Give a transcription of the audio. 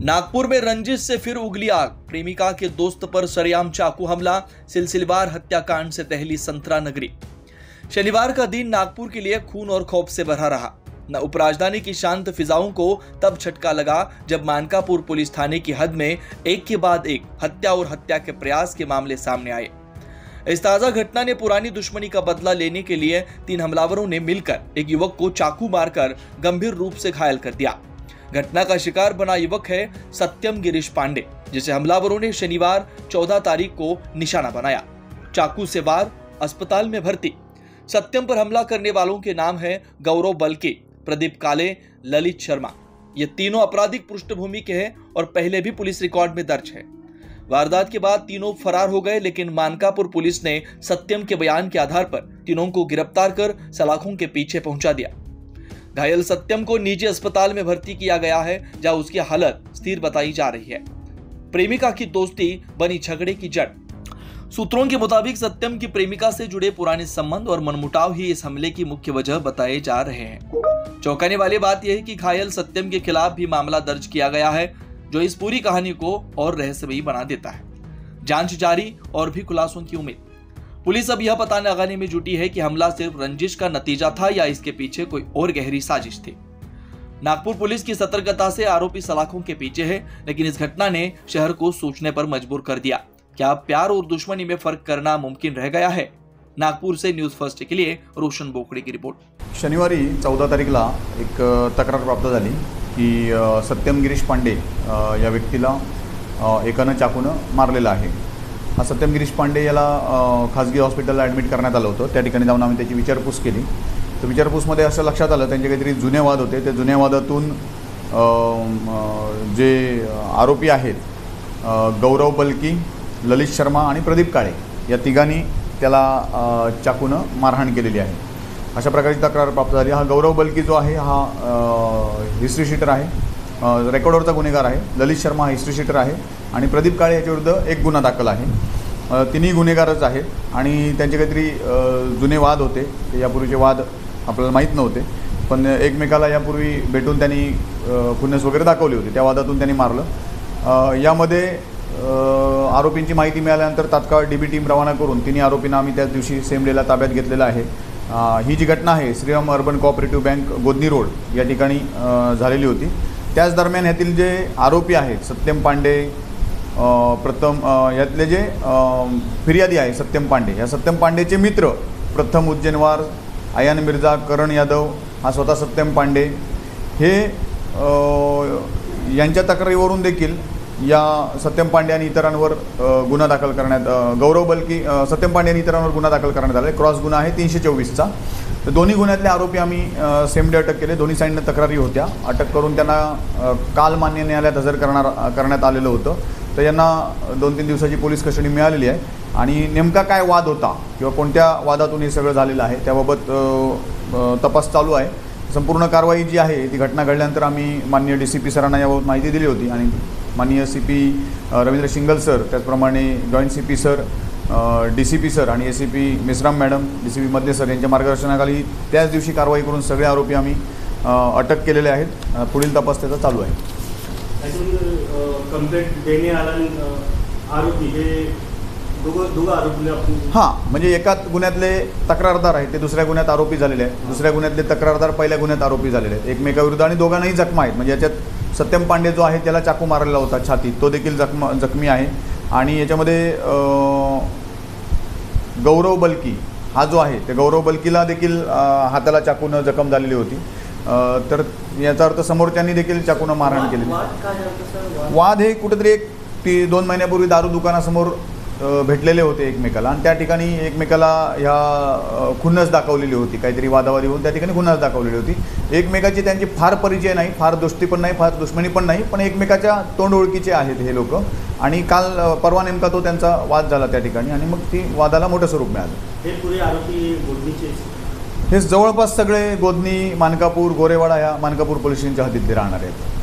नागपुर में रंजिश से फिर उगली आग। प्रेमिका के दोस्त पर सरेआम चाकू हमला, सिलसिलेवार हत्याकांड से दहली संतरा नगरी। शनिवार का दिन नागपुर के लिए खून और खौफ से भरा रहा। न उपराजधानी की शांत फिजाओं को तब झटका लगा जब मानकापुर पुलिस थाने की हद में एक के बाद एक हत्या और हत्या के प्रयास के मामले सामने आए। इस ताजा घटना ने पुरानी दुश्मनी का बदला लेने के लिए 3 हमलावरों ने मिलकर एक युवक को चाकू मारकर गंभीर रूप से घायल कर दिया। घटना का शिकार बना युवक है सत्यम गिरीश पांडे, जिसे हमलावरों ने शनिवार 14 तारीख को निशाना बनाया। चाकू से वार, अस्पताल में भर्ती। सत्यम पर हमला करने वालों के नाम है गौरव बल्की, प्रदीप काले, ललित शर्मा। ये तीनों आपराधिक पृष्ठभूमि के हैं और पहले भी पुलिस रिकॉर्ड में दर्ज है। वारदात के बाद तीनों फरार हो गए, लेकिन मानकापुर पुलिस ने सत्यम के बयान के आधार पर तीनों को गिरफ्तार कर सलाखों के पीछे पहुंचा दिया। घायल सत्यम को निजी अस्पताल में भर्ती किया गया है, जहां उसकी हालत स्थिर बताई जा रही है। प्रेमिका की दोस्ती बनी झगड़े की जड़। सूत्रों के मुताबिक सत्यम की प्रेमिका से जुड़े पुराने संबंध और मनमुटाव ही इस हमले की मुख्य वजह बताए जा रहे हैं। चौंकाने वाली बात यह है कि घायल सत्यम के खिलाफ भी मामला दर्ज किया गया है, जो इस पूरी कहानी को और रहस्यमयी बना देता है। जांच जारी और भी खुलासों की उम्मीद। पुलिस अब यह पता लगाने में जुटी है कि हमला सिर्फ रंजिश का नतीजा था या इसके पीछे कोई और गहरी साजिश थी। नागपुर पुलिस की सतर्कता से आरोपी सलाखों के पीछे है, लेकिन इस घटना ने शहर को सोचने पर मजबूर कर दिया। क्या प्यार और दुश्मनी में फर्क करना मुमकिन रह गया है? नागपुर से न्यूज फर्स्ट के लिए रोशन बोकडे की रिपोर्ट। शनिवारी 14 तारीखला एक तक्रार प्राप्त झाली की सत्यम गिरीश पांडे या व्यक्तीला एकानं चाकूनं मारलेला आहे। हा सत्यम गिरीश पांडे याला खाजगी हॉस्पिटलला ॲडमिट करण्यात आलं होतं। त्या ठिकाणी जाऊन आम्ही त्याची विचारपूस केली। तर विचारपूसमध्ये असं लक्षात आलं त्यांचे काहीतरी जुने वाद होते। त्या जुन्या वादातून जे आरोपी आहेत गौरव बल्की, ललित शर्मा आणि प्रदीप काळे या तिघांनी त्याला चाकूनं मारहाण केलेली आहे, अशा प्रकारची तक्रार प्राप्त झाली। हा गौरव बल्की जो आहे हा हिस्ट्री शीटर आहे, रेकॉर्डवरचा गुन्हेगार आहे। ललित शर्मा हा हिस्ट्री शीटर आहे आणि प्रदीप काळे याच्याविरुद्ध एक गुन्हा दाखल आहे। तिन्ही गुन्हेगारच आहेत आणि त्यांचे काहीतरी जुने वाद होते। यापूर्वीचे वाद आपल्याला माहीत नव्हते, पण एकमेकाला यापूर्वी भेटून त्यांनी खुन्नस वगैरे दाखवली होती। त्या वादातून त्यांनी मारलं। यामध्ये आरोपींची माहिती मिळाल्यानंतर तात्काळ डीबी टीम रवाना करून तिन्ही आरोपींना आम्ही त्याच दिवशी सेम डेला ताब्यात घेतलेलं आहे। ही जी घटना आहे श्रीराम अर्बन कोऑपरेटिव्ह बँक गोदनी रोड या ठिकाणी झालेली होती। त्याच दरम्यान यातील जे आरोपी आहेत सत्यम पांडे, प्रथम यातले जे फिर्यादी आहे सत्यम पांडे, या सत्यम पांडेचे मित्र प्रथम उज्जैनवार, अयान मिर्झा, करण यादव, हा स्वतः सत्यम पांडे हे यांच्या तक्रारीवरून देखील या सत्यम पांडे आणि इतरांवर गुन्हा दाखल करण्यात गौरव बल्की सत्यम पांडे आणि इतरांवर गुन्हा दाखल करण्यात आला। क्रॉस गुन्हा आहे 324चा। तर दोन्ही गुन्ह्यातले आरोपी आम्ही सेम डे अटक केले। दोन्ही साईडनं तक्रारी होत्या। अटक करून त्यांना काल मान्य न्यायालयात हजर करण्यात आलेलं होतं। तर यांना 2-3 दिवसाची पोलीस कस्टडी मिळालेली आहे आणि नेमका काय वाद होता किंवा कोणत्या वादातून हे सगळं झालेलं आहे त्याबाबत तपास चालू आहे। संपूर्ण कारवाई जी आहे ती घटना घडल्यानंतर आम्ही माननीय DCP सरांना याबाबत माहिती दिली होती आणि माननीय CP रवींद्र शिंगल सर, त्याचप्रमाणे joint CP sir, DCP sir आणि ACP मिश्राम मॅडम, DCP मधले सर यांच्या मार्गदर्शनाखाली त्याच दिवशी कारवाई करून सगळे आरोपी आम्ही अटक केलेले आहेत। पुढील तपास त्याचा चालू आहे। कंप्लेंट देणे आला आरोपी हे दोघं आरोपी हां, म्हणजे एका गुन्ह्यातले तक्रारदार आहेत ते दुसऱ्या गुन्ह्यात आरोपी झालेले आहेत, दुसऱ्या गुन्ह्यातले तक्रारदार पहिल्या गुन्ह्यात आरोपी झालेले आहेत एकमेकाविरुद्ध आणि दोघांनाही जखमा आहेत। म्हणजे याच्यात सत्यम पांडे जो आहे त्याला चाकू मारलेला होता छातीत, तो देखील जखमी आहे आणि याच्यामध्ये गौरव बल्की हा जो आहे ते गौरव बल्कीला देखील हाताला चाकूनं जखम झालेली होती। तर याचा अर्थ समोरच्यांनी देखील चाकूनं मारहाण केलेली। वाद हे कुठेतरी 2 महिन्यापूर्वी दारू दुकानासमोर भेटलेले होते एकमेकाला आणि त्या ठिकाणी एकमेकाला ह्या खुन्नस दाखवलेली होती। काहीतरी वादावादी होऊन त्या ठिकाणी खुन्नस दाखवलेली होती। एकमेकाची त्यांची फार परिचय नाही, फार दोस्ती पण नाही, फार दुश्मनी पण नाही, पण एकमेकाच्या तोंड ओळखीचे आहेत हे लोक। आणि काल परवा नेमका तो त्यांचा वाद झाला त्या ठिकाणी आणि मग ती वादाला मोठं स्वरूप मिळालं। हे पुरे आरोपी गोदनीचे, हे जवळपास सगळे गोदनी, मानकापूर, गोरेवाडा या मानकापूर पोलीस स्टेशनच्या हद्दीतले राहणारे आहेत।